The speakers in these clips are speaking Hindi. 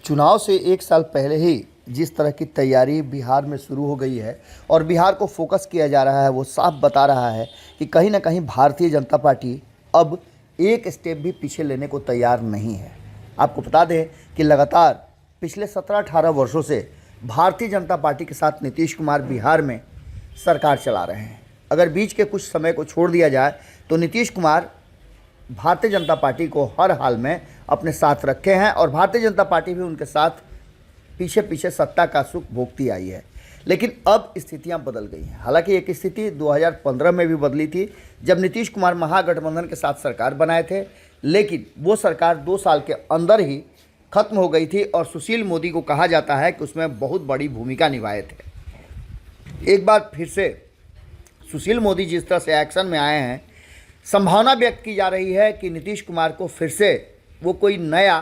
चुनाव से एक साल पहले ही जिस तरह की तैयारी बिहार में शुरू हो गई है और बिहार को फोकस किया जा रहा है, वो साफ बता रहा है कि कहीं ना कहीं भारतीय जनता पार्टी अब एक स्टेप भी पीछे लेने को तैयार नहीं है। आपको बता दें कि लगातार पिछले 17-18 वर्षों से भारतीय जनता पार्टी के साथ नीतीश कुमार बिहार में सरकार चला रहे हैं। अगर बीच के कुछ समय को छोड़ दिया जाए तो नीतीश कुमार भारतीय जनता पार्टी को हर हाल में अपने साथ रखे हैं और भारतीय जनता पार्टी भी उनके साथ पीछे पीछे सत्ता का सुख भोगती आई है। लेकिन अब स्थितियां बदल गई हैं। हालांकि एक स्थिति 2015 में भी बदली थी जब नीतीश कुमार महागठबंधन के साथ सरकार बनाए थे, लेकिन वो सरकार 2 साल के अंदर ही खत्म हो गई थी और सुशील मोदी को कहा जाता है कि उसमें बहुत बड़ी भूमिका निभाए थे। एक बार फिर से सुशील मोदी जिस तरह से एक्शन में आए हैं, संभावना व्यक्त की जा रही है कि नीतीश कुमार को फिर से वो कोई नया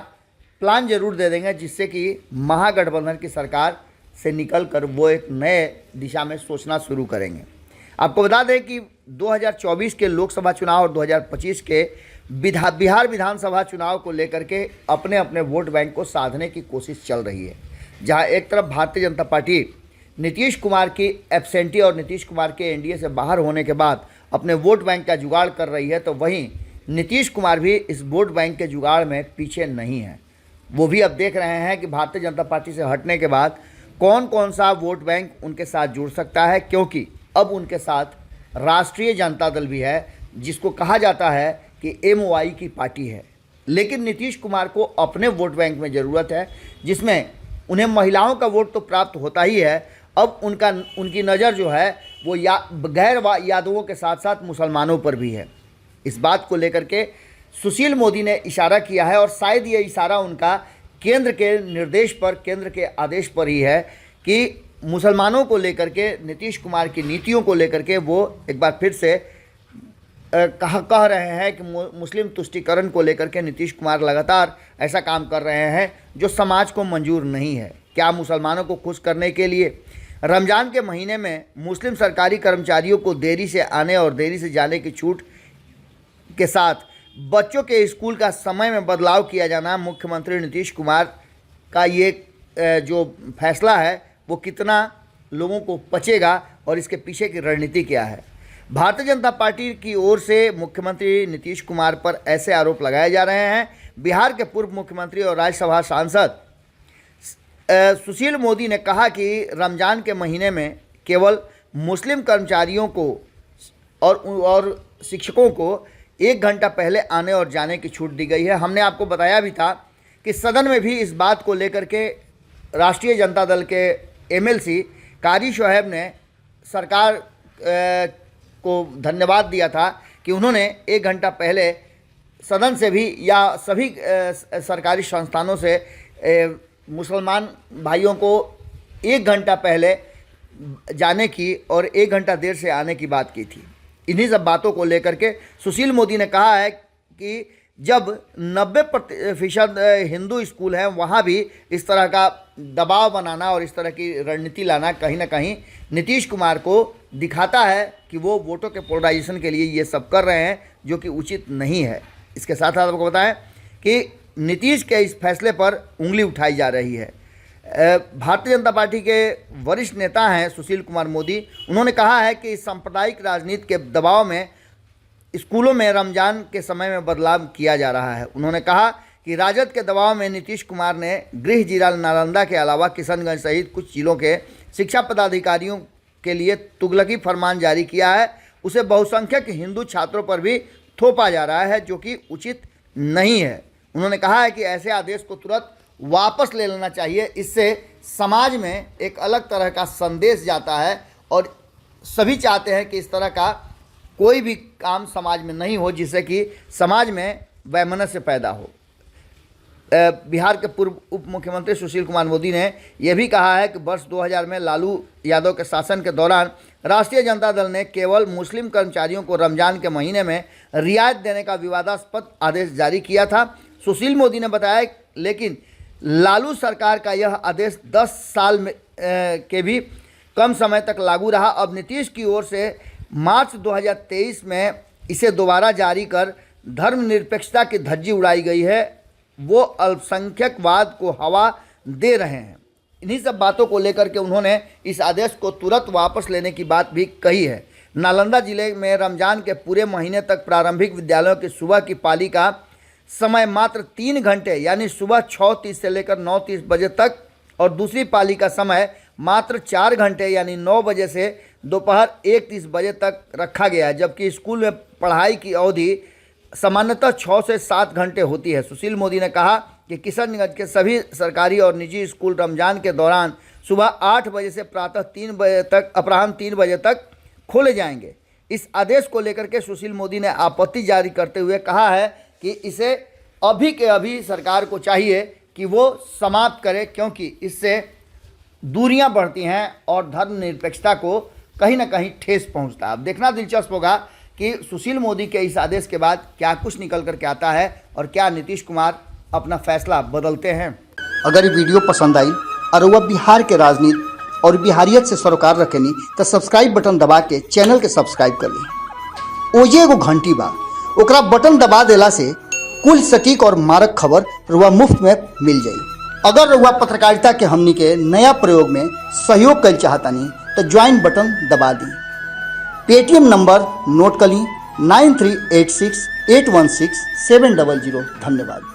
प्लान जरूर दे देंगे जिससे कि महागठबंधन की सरकार से निकलकर वो एक नए दिशा में सोचना शुरू करेंगे। आपको बता दें कि 2024 के लोकसभा चुनाव और 2025 के बिहार विधानसभा चुनाव को लेकर के अपने अपने वोट बैंक को साधने की कोशिश चल रही है। जहां एक तरफ भारतीय जनता पार्टी नीतीश कुमार की एब्सेंटी और नीतीश कुमार के एनडीए से बाहर होने के बाद अपने वोट बैंक का जुगाड़ कर रही है, तो वहीं नीतीश कुमार भी इस वोट बैंक के जुगाड़ में पीछे नहीं है। वो भी अब देख रहे हैं कि भारतीय जनता पार्टी से हटने के बाद कौन कौन सा वोट बैंक उनके साथ जुड़ सकता है, क्योंकि अब उनके साथ राष्ट्रीय जनता दल भी है जिसको कहा जाता है कि एमओआई की पार्टी है। लेकिन नीतीश कुमार को अपने वोट बैंक में ज़रूरत है जिसमें उन्हें महिलाओं का वोट तो प्राप्त होता ही है, अब उनकी नज़र जो है वो गैर यादवों के साथ साथ मुसलमानों पर भी है। इस बात को लेकर के सुशील मोदी ने इशारा किया है और शायद ये इशारा उनका केंद्र के निर्देश पर, केंद्र के आदेश पर ही है कि मुसलमानों को लेकर के नीतीश कुमार की नीतियों को लेकर के वो एक बार फिर से कह रहे हैं कि मुस्लिम तुष्टीकरण को लेकर के नीतीश कुमार लगातार ऐसा काम कर रहे हैं जो समाज को मंजूर नहीं है। क्या मुसलमानों को खुश करने के लिए रमज़ान के महीने में मुस्लिम सरकारी कर्मचारियों को देरी से आने और देरी से जाने की छूट के साथ बच्चों के स्कूल का समय में बदलाव किया जाना, मुख्यमंत्री नीतीश कुमार का ये जो फैसला है वो कितना लोगों को पचेगा और इसके पीछे की रणनीति क्या है। भारतीय जनता पार्टी की ओर से मुख्यमंत्री नीतीश कुमार पर ऐसे आरोप लगाए जा रहे हैं। बिहार के पूर्व मुख्यमंत्री और राज्यसभा सांसद सुशील मोदी ने कहा कि रमज़ान के महीने में केवल मुस्लिम कर्मचारियों को और शिक्षकों को 1 घंटा पहले आने और जाने की छूट दी गई है। हमने आपको बताया भी था कि सदन में भी इस बात को लेकर के राष्ट्रीय जनता दल के एमएलसी कारी शोएब ने सरकार को धन्यवाद दिया था कि उन्होंने 1 घंटा पहले सदन से भी या सभी सरकारी संस्थानों से मुसलमान भाइयों को 1 घंटा पहले जाने की और 1 घंटा देर से आने की बात की थी। इन्हीं सब बातों को लेकर के सुशील मोदी ने कहा है कि जब 90% हिंदू स्कूल हैं वहाँ भी इस तरह का दबाव बनाना और इस तरह की रणनीति लाना कहीं ना कहीं नीतीश कुमार को दिखाता है कि वो वोटों के पोलराइजेशन के लिए ये सब कर रहे हैं, जो कि उचित नहीं है। इसके साथ साथ आपको बताएं कि नीतीश के इस फैसले पर उंगली उठाई जा रही है। भारतीय जनता पार्टी के वरिष्ठ नेता हैं सुशील कुमार मोदी, उन्होंने कहा है कि सांप्रदायिक राजनीति के दबाव में स्कूलों में रमज़ान के समय में बदलाव किया जा रहा है। उन्होंने कहा कि राजद के दबाव में नीतीश कुमार ने गृह जिला नालंदा के अलावा किशनगंज सहित कुछ जिलों के शिक्षा पदाधिकारियों के लिए तुगलकी फरमान जारी किया है। उसे बहुसंख्यक हिंदू छात्रों पर भी थोपा जा रहा है, जो कि उचित नहीं है। उन्होंने कहा है कि ऐसे आदेश को तुरंत वापस ले लेना चाहिए। इससे समाज में एक अलग तरह का संदेश जाता है और सभी चाहते हैं कि इस तरह का कोई भी काम समाज में नहीं हो जिससे कि समाज में वैमनस्य पैदा हो। बिहार के पूर्व उप मुख्यमंत्री सुशील कुमार मोदी ने यह भी कहा है कि वर्ष 2000 में लालू यादव के शासन के दौरान राष्ट्रीय जनता दल ने केवल मुस्लिम कर्मचारियों को रमज़ान के महीने में रियायत देने का विवादास्पद आदेश जारी किया था। सुशील मोदी ने बताया लेकिन लालू सरकार का यह आदेश 10 साल में के भी कम समय तक लागू रहा। अब नीतीश की ओर से मार्च 2023 में इसे दोबारा जारी कर धर्मनिरपेक्षता की धज्जी उड़ाई गई है। वो अल्पसंख्यकवाद को हवा दे रहे हैं। इन्हीं सब बातों को लेकर के उन्होंने इस आदेश को तुरंत वापस लेने की बात भी कही है। नालंदा जिले में रमजान के पूरे महीने तक प्रारंभिक विद्यालयों की सुबह की पाली का समय मात्र 3 घंटे यानी सुबह 6:30 से लेकर 9:30 बजे तक और दूसरी पाली का समय मात्र 4 घंटे यानी 9 बजे से दोपहर 1:30 बजे तक रखा गया है, जबकि स्कूल में पढ़ाई की अवधि सामान्यतः 6 से 7 घंटे होती है। सुशील मोदी ने कहा कि किशनगंज के सभी सरकारी और निजी स्कूल रमजान के दौरान सुबह 8 बजे से प्रातः 3 बजे तक अपराह्न 3 बजे तक खोले जाएंगे। इस आदेश को लेकर के सुशील मोदी ने आपत्ति जारी करते हुए कहा है कि इसे अभी के अभी सरकार को चाहिए कि वो समाप्त करे, क्योंकि इससे दूरियां बढ़ती हैं और धर्मनिरपेक्षता को कहीं ना कहीं ठेस पहुंचता है। अब देखना दिलचस्प होगा कि सुशील मोदी के इस आदेश के बाद क्या कुछ निकल कर के आता है और क्या नीतीश कुमार अपना फैसला बदलते हैं। अगर ये वीडियो पसंद आई और वह बिहार के राजनीति और बिहारियत से सरोकार रखेनी तो सब्सक्राइब बटन दबा के चैनल के सब्सक्राइब कर ली। ओजे एगो घंटी बा, ओकरा बटन दबा देला से कुल सटीक और मारक खबर रुआ मुफ्त में मिल जाई। अगर रुआ पत्रकारिता के हमनी के नया प्रयोग में सहयोग कर चाहतानी तो ज्वाइन बटन दबा दी। पेटीएम नंबर नोट कर ली 9386816700। धन्यवाद।